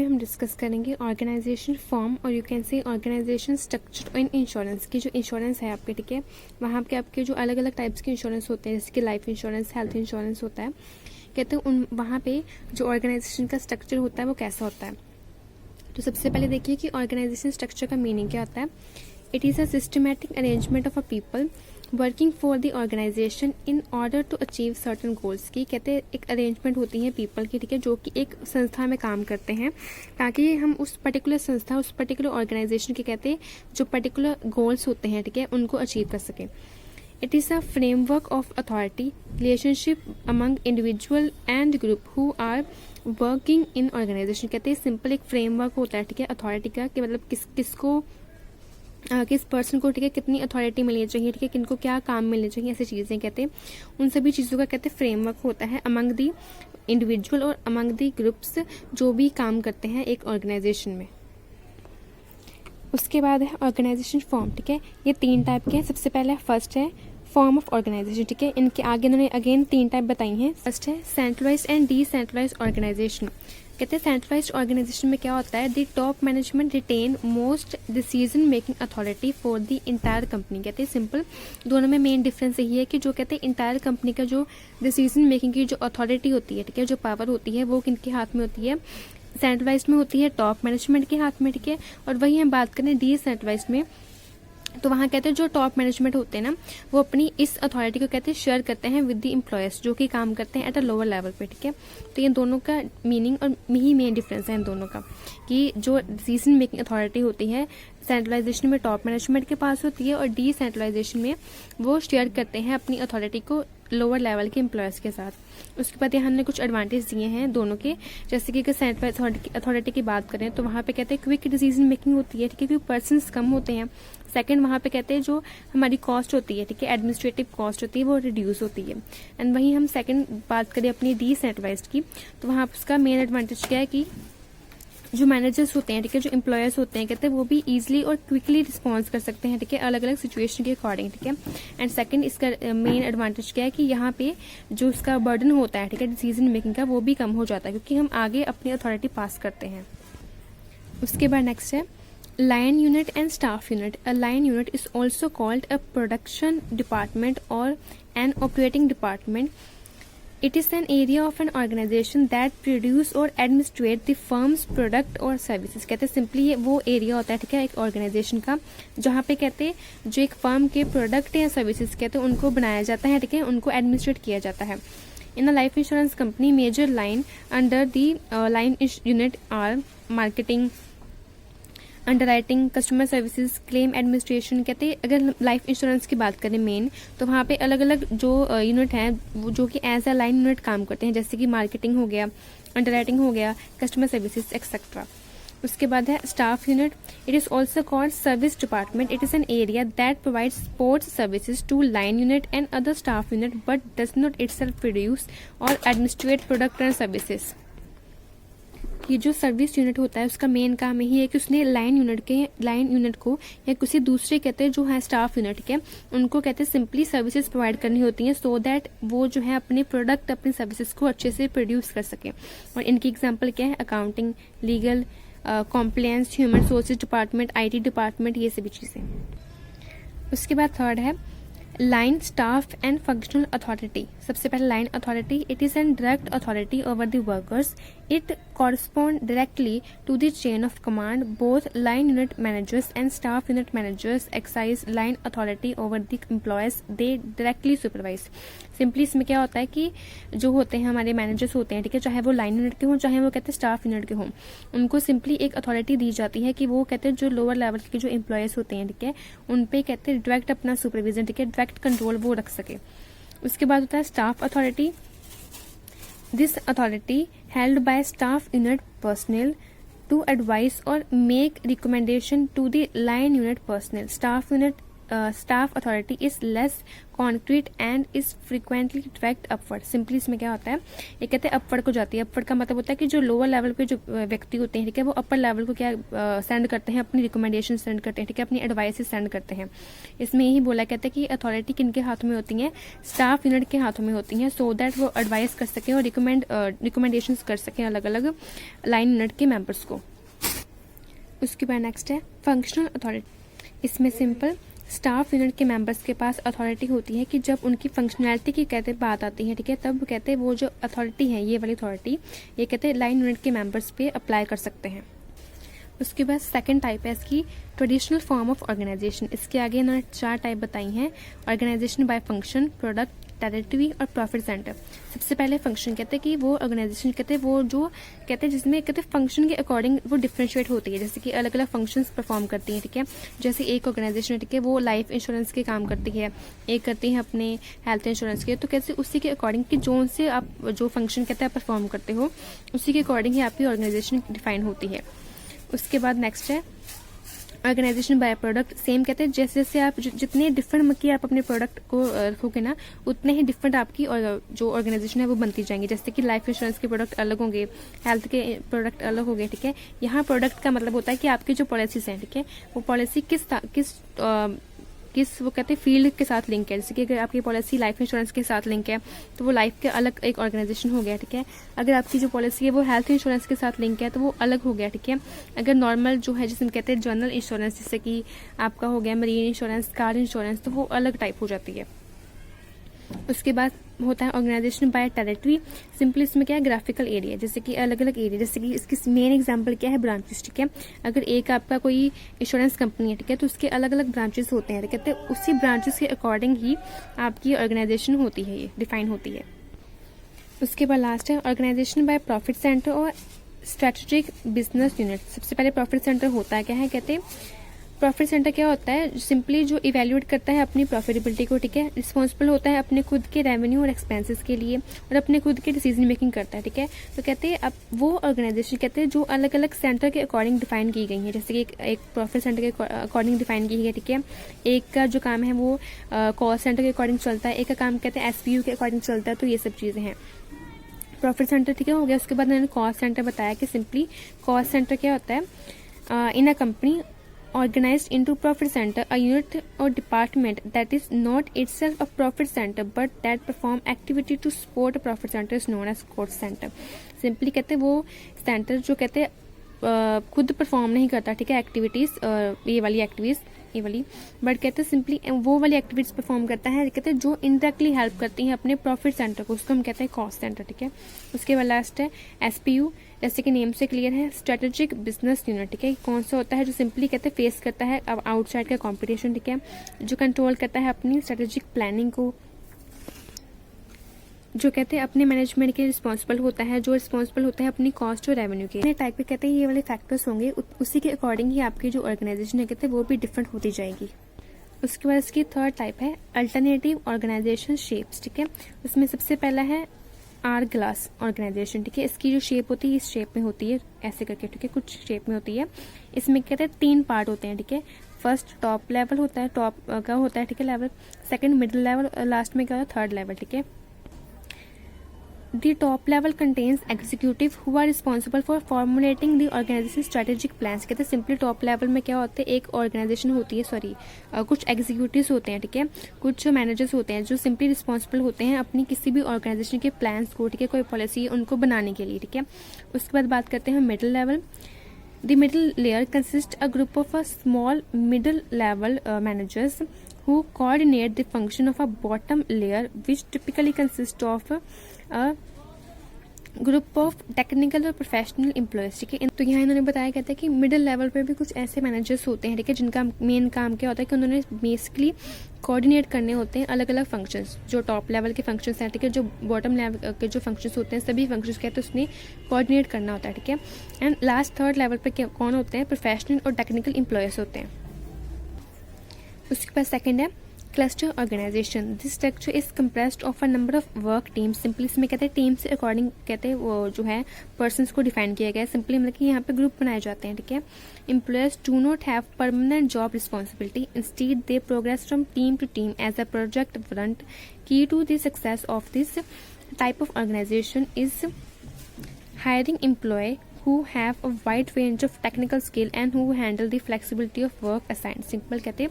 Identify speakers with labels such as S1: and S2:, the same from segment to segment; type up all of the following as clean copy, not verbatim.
S1: में हम डिस्कस करेंगे ऑर्गेनाइजेशन फॉर्म और you can say organisation structure in insurance की। जो इंश्योरेंस है आपके, ठीक है, वहाँ पे आपके जो अलग अलग टाइप्स के इंश्योरेंस होते हैं, जैसे कि लाइफ इंश्योरेंस, हेल्थ इंश्योरेंस होता है, कहते हैं उन वहाँ पे जो ऑर्गेनाइजेशन का स्ट्रक्चर होता है वो कैसा होता है। तो सबसे पहले देखिए कि ऑर्गेनाइजेशन स्ट्रक्चर का मीनिंग क्या होता है। It is a systematic arrangement of a people working for the organisation in order to achieve certain goals की। कहते हैं एक अरेंजमेंट होती है पीपल की, ठीक है, जो कि एक संस्था में काम करते हैं ताकि हम उस पर्टिकुलर संस्था, उस पर्टिकुलर ऑर्गेनाइजेशन के, कहते हैं जो पर्टिकुलर गोल्स होते हैं, ठीक है, उनको अचीव कर सकें। It is a framework of authority relationship among individual and group who are working in organisation. कहते हैं सिंपल एक फ्रेमवर्क होता है, ठीक है, अथॉरिटी का, कि मतलब किस पर्सन को, ठीक है, कितनी अथॉरिटी मिलनी चाहिए, ठीक है, किनको क्या काम मिलने चाहिए, ऐसी चीज़ें कहते हैं उन सभी चीज़ों का, कहते हैं फ्रेमवर्क होता है अमंग दी इंडिविजुअल और अमंग दी ग्रुप्स जो भी काम करते हैं एक ऑर्गेनाइजेशन में। उसके बाद है ऑर्गेनाइजेशन फॉर्म, ठीक है, ये 3 टाइप के हैं। सबसे पहले फर्स्ट है फॉर्म ऑफ ऑर्गेनाइजेशन, ठीक है, इनके आगे इन्होंने अगेन 3 टाइप बताई हैं। फर्स्ट है सेंट्रलाइज्ड एंड डिसेंट्रलाइज्ड ऑर्गेनाइजेशन। कहते हैं सेंट्रलाइज्ड ऑर्गेनाइजेशन में क्या होता है, the top management retain most decision making authority for the entire company. कहते हैं सिंपल दोनों में मेन डिफरेंस यही है कि जो कहते हैं इंटायर कंपनी का जो डिसीजन मेकिंग की जो अथॉरिटी होती है, ठीक है, जो पावर होती है वो किनके हाथ में होती है, सेंट्रलाइज्ड में होती है टॉप मैनेजमेंट के हाथ में, ठीक है। और वही हम बात करें डिसेंट्रलाइज्ड में, तो वहाँ कहते हैं जो टॉप मैनेजमेंट होते हैं ना, वो अपनी इस अथॉरिटी को, कहते हैं, शेयर करते हैं विद द एम्प्लॉयज जो कि काम करते हैं एट अ लोअर लेवल पे, ठीक है। तो ये दोनों का मीनिंग और ही मेन डिफरेंस है इन दोनों का, कि जो डिसीजन मेकिंग अथॉरिटी होती है सेंट्रलाइजेशन में टॉप मैनेजमेंट के पास होती है और डिसेंट्रलाइजेशन में वो शेयर करते हैं अपनी अथॉरिटी को लोअर लेवल के एम्प्लॉयज़ के साथ। उसके बाद यहाँ हमने कुछ एडवांटेज दिए हैं दोनों के, जैसे कि अगर सेंट्रल अथॉरिटी की बात करें तो वहाँ पे कहते हैं क्विक डिसीजन मेकिंग होती है, ठीक है, क्योंकि पर्सन्स कम होते हैं। सेकंड, वहाँ पे कहते हैं जो हमारी कॉस्ट होती है, ठीक है, एडमिनिस्ट्रेटिव कॉस्ट होती है वो रिड्यूस होती है। एंड वहीं हम सेकंड बात करें अपनी डिसेंट्रलाइज्ड की, तो वहाँ उसका मेन एडवांटेज क्या है कि जो मैनेजर्स होते हैं, ठीक है, जो एम्प्लॉयर्स होते हैं, कहते हैं वो भी इजीली और क्विकली रिस्पॉन्स कर सकते हैं, ठीक है, अलग अलग सिचुएशन के अकॉर्डिंग, ठीक है। एंड सेकंड, इसका मेन एडवांटेज क्या है कि यहाँ पे जो इसका बर्डन होता है, ठीक है, डिसीजन मेकिंग का, वो भी कम हो जाता है क्योंकि हम आगे अपनी अथॉरिटी पास करते हैं। उसके बाद नेक्स्ट है line unit and staff unit. A line unit is also called a production department और an operating department. It is an area of an organization that produce or administrate the firm's product or services। कहते हैं simply ये वो area होता है, ठीक है, एक ऑर्गेनाइजेशन का जहाँ पे कहते हैं जो एक फर्म के प्रोडक्ट या सर्विसेज कहते हैं उनको बनाया जाता है, ठीक है, उनको एडमिनिस्ट्रेट किया जाता है। In a life insurance company major line under the line unit are marketing, underwriting, customer services, claim administration. कहते हैं अगर लाइफ इंश्योरेंस की बात करें मेन, तो वहाँ पे अलग अलग जो यूनिट हैं जो कि एज अ लाइन यूनिट काम करते हैं, जैसे कि मार्केटिंग हो गया, अंडरराइटिंग हो गया, कस्टमर सर्विसेज एक्सेट्रा। उसके बाद है staff unit. It is also called service department. It is an area that provide sports services to line unit and other staff unit but does not itself produce और administrate product and services. ये जो service unit होता है उसका main काम यही है कि उसने लाइन यूनिट को या किसी दूसरे, कहते हैं जो है स्टाफ यूनिट के, उनको कहते हैं सिंपली सर्विसेज प्रोवाइड करनी होती हैं सो दैट वो जो है अपने प्रोडक्ट, अपनी सर्विसेज को अच्छे से प्रोड्यूस कर सके। और इनकी एग्जांपल क्या है, accounting, legal, compliance, human resources department, IT department, ये सभी चीज़ें। उसके बाद थर्ड है line staff and functional authority. सबसे पहले line authority. It is an direct authority over the workers. It correspond directly to the chain of command. Both line unit managers and staff unit managers exercise line authority over the employees they directly supervise. Simply इसमें क्या होता है कि जो होते हैं हमारे managers होते हैं, ठीक है, चाहे वो लाइन यूनिट के हों चाहे वो कहते हैं स्टाफ यूनिट के हों, उनको सिंपली एक अथॉरिटी दी जाती है कि वो कहते हैं जो लोअर लेवल के जो एम्प्लॉयज होते हैं, ठीक है, उन पे कहते हैं डायरेक्ट अपना सुपरविजन, ठीक है, डायरेक्ट कंट्रोल वो रख सके। उसके बाद होता है staff authority. This authority held by staff unit personnel to advise और make recommendation to the line unit personnel. Staff unit staff authority is less concrete and is frequently direct upward. Simply इसमें क्या होता है, ये कहते हैं upward को जाती है। अपवर्ड का मतलब होता है कि जो लोअर लेवल पे जो व्यक्ति होते हैं, ठीक है, वो अपर लेवल को क्या सेंड करते हैं, अपनी रिकमेंडेशन सेंड करते हैं, ठीक है, अपनी एडवाइस सेंड करते हैं। इसमें यही बोला कहते हैं कि अथॉरिटी किनके हाथों में होती है, स्टाफ यूनिट के हाथों में होती हैं, सो दैट वो एडवाइस कर सकें और रिकमेंडेशन कर सकें अलग अलग लाइन यूनिट के मेंबर्स को। उसके बाद नेक्स्ट है फंक्शनल अथॉरिटी। इसमें सिंपल स्टाफ यूनिट के मेंबर्स के पास अथॉरिटी होती है कि जब उनकी फंक्शनैलिटी की कहते बात आती है, ठीक है, तब कहते हैं वो जो अथॉरिटी है, ये वाली अथॉरिटी, ये कहते हैं लाइन यूनिट के मेंबर्स पे अप्लाई कर सकते हैं। उसके बाद सेकंड टाइप है इसकी ट्रेडिशनल फॉर्म ऑफ ऑर्गेनाइजेशन। इसके आगे इन्होंने 4 टाइप बताई हैं, organisation by function, product, territory और प्रॉफिट सेंटर। सबसे पहले फंक्शन कहते हैं कि वो ऑर्गेनाइजेशन कहते हैं वो जो कहते हैं जिसमें कहते हैं फंक्शन के अकॉर्डिंग वो डिफरेंशिएट होती है, जैसे कि अलग अलग फंक्शंस परफॉर्म करती है, ठीक है। जैसे एक ऑर्गेनाइजेशन, ठीक है, वो लाइफ इंश्योरेंस के काम करती है, एक करती है अपने हेल्थ इंश्योरेंस के, तो कैसे उसी के अकॉर्डिंग कि जो उनसे आप जो फंक्शन कहते हैं परफॉर्म करते हो, उसी के अकॉर्डिंग ही आपकी ऑर्गेनाइजेशन डिफाइन होती है। उसके बाद नेक्स्ट है ऑर्गेनाइजेशन बाय प्रोडक्ट। सेम कहते हैं जैसे जैसे आप जितने डिफरेंट की आप अपने प्रोडक्ट को रखोगे ना, उतने ही डिफरेंट आपकी जो ऑर्गेनाइजेशन है वो बनती जाएंगी। जैसे कि लाइफ इंश्योरेंस के प्रोडक्ट अलग होंगे, हेल्थ के प्रोडक्ट अलग होंगे, ठीक है। यहाँ प्रोडक्ट का मतलब होता है कि आपकी जो पॉलिसीज हैं, ठीक है, वो पॉलिसी किस वो कहते हैं फील्ड के साथ लिंक है। जैसे कि अगर आपकी पॉलिसी लाइफ इंश्योरेंस के साथ लिंक है तो वो लाइफ के अलग एक ऑर्गेनाइजेशन हो गया, ठीक है। अगर आपकी जो पॉलिसी है वो हेल्थ इंश्योरेंस के साथ लिंक है तो वो अलग हो गया, ठीक है। अगर नॉर्मल जो है जिसमें कहते हैं जनरल इंश्योरेंस, जैसे कि आपका हो गया मरीन इंश्योरेंस, कार इंश्योरेंस, तो वो अलग टाइप हो जाती है। उसके बाद होता है ऑर्गेनाइजेशन बाय टेरिटरी। सिंपली इसमें क्या है, ग्राफिकल एरिया, जैसे कि अलग अलग एरिया, जैसे कि इसकी मेन एग्जांपल क्या है, ब्रांचेस, ठीक है। अगर एक आपका कोई इंश्योरेंस कंपनी है, ठीक है, तो उसके अलग अलग ब्रांचेस होते हैं, कहते हैं उसी ब्रांचेस के अकॉर्डिंग ही आपकी ऑर्गेनाइजेशन होती है, ये डिफाइन होती है। उसके बाद लास्ट है ऑर्गेनाइजेशन बाय प्रॉफिट सेंटर और स्ट्रेटेजिक बिजनेस यूनिट। सबसे पहले प्रॉफिट सेंटर होता है क्या है, कहते हैं प्रॉफिट सेंटर क्या होता है, सिंपली जो इवेल्युएट करता है अपनी प्रॉफिटेबिलिटी को, ठीक है, रिस्पॉन्सिबल होता है अपने खुद के रेवेन्यू और एक्सपेंसेस के लिए और अपने खुद के डिसीजन मेकिंग करता है, ठीक है। तो कहते हैं अब वो ऑर्गेनाइजेशन कहते हैं जो अलग अलग सेंटर के अकॉर्डिंग डिफाइन की गई है, जैसे कि एक प्रॉफिट सेंटर के अकॉर्डिंग डिफाइन की है, ठीक है। एक का जो काम है वो कॉस्ट सेंटर के अकॉर्डिंग चलता है, एक का काम कहते हैं SPU के अकॉर्डिंग चलता है। तो ये सब चीजें हैं प्रॉफिट सेंटर, ठीक है, हो गया। उसके बाद मैंने कॉस्ट सेंटर बताया कि सिंपली कॉस्ट सेंटर क्या होता है, in a company organized into profit center, a unit or department that is not itself a profit center but that perform activity to support a profit center is known as cost center. Simply कहते हैं वो centre जो कहते हैं खुद perform नहीं करता, ठीक है, एक्टिविटीज, ये वाली बट कहते हैं सिंपली वो वाली एक्टिविटीज परफॉर्म करता है, कहते हैं जो इनडायरेक्टली हेल्प करती हैं अपने प्रॉफिट सेंटर को, उसको हम कहते हैं कॉस्ट सेंटर, ठीक है। उसके बाद लास्ट है SPU, जैसे कि नेम से क्लियर है, स्ट्रेटेजिक बिजनेस यूनिट, ठीक है। कौन सा होता है, जो सिंपली कहते हैं फेस करता है अब आउटसाइड का कंपटीशन, ठीक है, जो कंट्रोल करता है अपनी स्ट्रेटेजिक प्लानिंग को, जो कहते हैं अपने मैनेजमेंट के रिस्पॉन्सिबल होता है, जो रिस्पॉन्सिबल होता है अपनी कॉस्ट और रेवेन्यू के टाइप पे, कहते हैं ये वाले फैक्टर्स होंगे, उसी के अकॉर्डिंग ही आपकी जो ऑर्गेनाइजेशन है कहते हैं वो भी डिफरेंट होती जाएगी। उसके बाद इसकी थर्ड टाइप है अल्टरनेटिव ऑर्गेनाइजेशन शेप्स, ठीक है। उसमें सबसे पहला है आर ग्लास ऑर्गेनाइजेशन, ठीक है। इसकी जो शेप होती है इस शेप में होती है, ऐसे करके, ठीक है, कुछ शेप में होती है। इसमें कहते हैं 3 पार्ट होते हैं, ठीक है। फर्स्ट टॉप लेवल होता है, टॉप का होता है, ठीक है, लेवल। सेकंड मिडिल लेवल और लास्ट में क्या होता है, थर्ड लेवल, ठीक है। The top level contains executive who are responsible for formulating the organization strategic plans. कहते हैं सिंपली टॉप लेवल में क्या होते हैं, एक ऑर्गेनाइजेशन होती है, कुछ एग्जीक्यूटिव्स होते हैं, ठीक है, कुछ मैनेजर्स होते हैं जो सिंपली रिस्पॉन्सिबल होते हैं अपनी किसी भी ऑर्गेनाइजेशन के प्लान्स को, ठीक है, कोई पॉलिसी उनको बनाने के लिए, ठीक है। उसके बाद बात करते हैं middle level. The middle layer consists a group of a small middle level managers who coordinate the function of a bottom layer, which typically consists of a group of technical और प्रोफेशनल एम्प्लॉयज, ठीक है। तो यहाँ इन्होंने बताया कहता है कि मिडिल लेवल पे भी कुछ ऐसे मैनेजर्स होते हैं, ठीक है, जिनका मेन काम क्या होता है कि उन्होंने बेसिकली कोऑर्डिनेट करने होते हैं अलग अलग फंक्शंस, जो टॉप लेवल के फंक्शंस हैं, ठीक है, जो बॉटम लेवल के जो फंक्शंस होते हैं सभी फंक्शंस कहते हैं उसने कोऑर्डिनेट करना होता है, ठीक है। एंड लास्ट थर्ड लेवल पे कौन होते हैं, प्रोफेशनल और टेक्निकल एम्प्लॉयज होते हैं। उसके बाद सेकेंड है cluster organisation, this structure is compressed of a number of work team. Simply इसमें कहते हैं टीम से अकॉर्डिंग कहते हैं वो जो है पर्सनस को डिफाइन किया गया है। सिंपली मतलब कि यहाँ पे ग्रुप बनाए जाते हैं, ठीक है। Employers do not have permanent job responsibility, instead they progress from team to team as a project front. Key to the success of this type of organisation is hiring employee who have a wide range of technical skill and who handle the flexibility of work assigned। Simple कहते हैं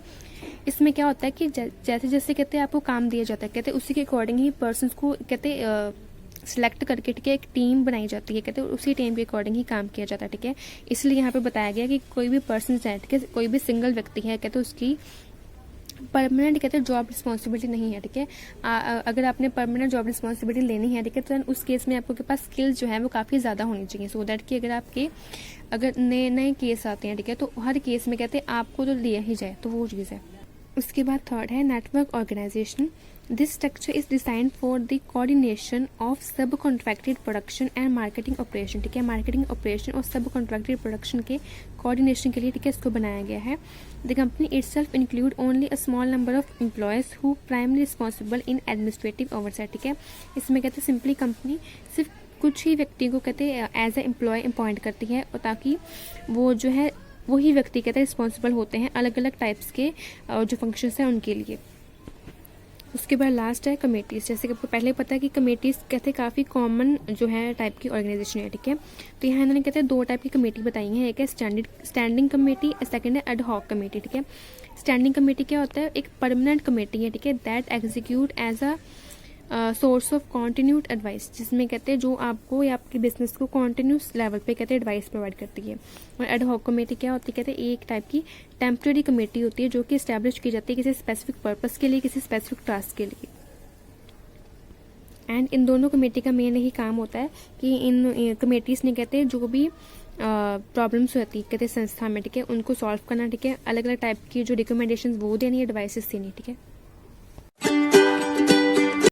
S1: इसमें क्या होता है कि जैसे जैसे कहते हैं आपको काम दिया जाता है, कहते हैं उसी के अकॉर्डिंग ही पर्सन्स को कहते हैं सिलेक्ट करके, ठीक है, एक टीम बनाई जाती है, कहते हैं उसी टीम के अकॉर्डिंग ही काम किया जाता है, ठीक है। इसलिए यहाँ पे बताया गया कि कोई भी पर्सन है, ठीक है, कोई भी सिंगल व्यक्ति है, कहते हैं उसकी परमानेंट कहते हैं जॉब रिस्पॉन्सिबिलिटी नहीं है, ठीक है। अगर आपने परमानेंट जॉब रिस्पॉन्सिबिलिटी लेनी है, ठीक है, तो उस केस में आपको के पास स्किल्स जो है वो काफ़ी ज़्यादा होनी चाहिए, सो दैट कि अगर नए नए केस आते हैं, ठीक है, तो हर केस में कहते हैं आपको तो लिया ही जाए, तो वो चीज़ है। उसके बाद थर्ड है network organisation. This structure is design for the coordination of subcontracted production and marketing operation, ठीक है। मार्केटिंग ऑपरेशन और सब कॉन्ट्रैक्टेड प्रोडक्शन के कोऑर्डिनेशन के लिए, ठीक है, इसको बनाया गया है। The company itself include only a small number of employees who primary responsible in administrative oversight, ठीक है। इसमें कहते हैं सिंपली कंपनी सिर्फ कुछ ही व्यक्तियों को कहते हैं एज ए एम्प्लॉय अपॉइंट करती है, और ताकि वो जो है वही व्यक्ति कहते हैं रिस्पॉन्सिबल होते हैं अलग अलग टाइप्स के जो फंक्शंस हैं उनके लिए। उसके बाद लास्ट है कमेटीज़। जैसे कि आपको पहले पता है कि कमेटीज़ कहते हैं काफ़ी कॉमन जो है टाइप की ऑर्गेनाइजेशन है, ठीक है। तो यहाँ इन्होंने कहते हैं दो टाइप की कमेटी बताई हैं, एक है स्टैंडिंग कमेटी, सेकंड है एड हॉक कमेटी, ठीक है। स्टैंडिंग कमेटी क्या होता है, एक परमानेंट कमेटी है, ठीक है, that execute as a source of continued advice, जिसमें कहते हैं जो आपको या आपके बिजनेस को कॉन्टिन्यूस लेवल पे कहते हैं एडवाइस प्रोवाइड करती है। और एड हॉक कमेटी क्या होती है, कहते हैं एक टाइप की टेम्पररी कमेटी होती है जो कि इस्टेब्लिश की जाती है किसी स्पेसिफिक पर्पस के लिए, किसी स्पेसिफिक टास्क के लिए। एंड इन दोनों कमेटी का मेन यही काम होता है कि इन कमेटीज़ ने कहते हैं जो भी प्रॉब्लम्स होती है कहते हैं संस्था में, ठीक है, उनको सॉल्व करना, ठीक है, अलग अलग टाइप की जो रिकमेंडेशन वो देनी, एडवाइसेस देनी, ठीक है।